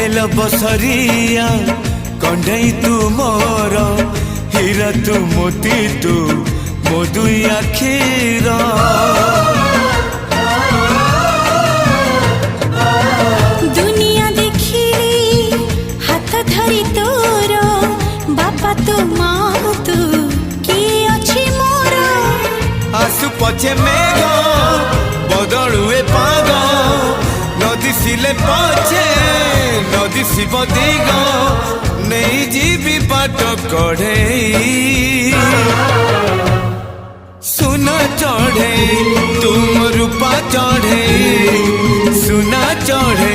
bell Basaria कंढई तू मोर हीरा तू मोती तू मो दुई आखिर दुनिया देखी हाथ धरी तोर बापा तू माँ तू किए अच्छी मोर आसु पछे मेघ बदलुए पाग नदी सिले पछे नदी शिव दिग नहीं जीवी बाट कढ़े सुना चढ़े तुम रूपा चढ़े सुना चढ़े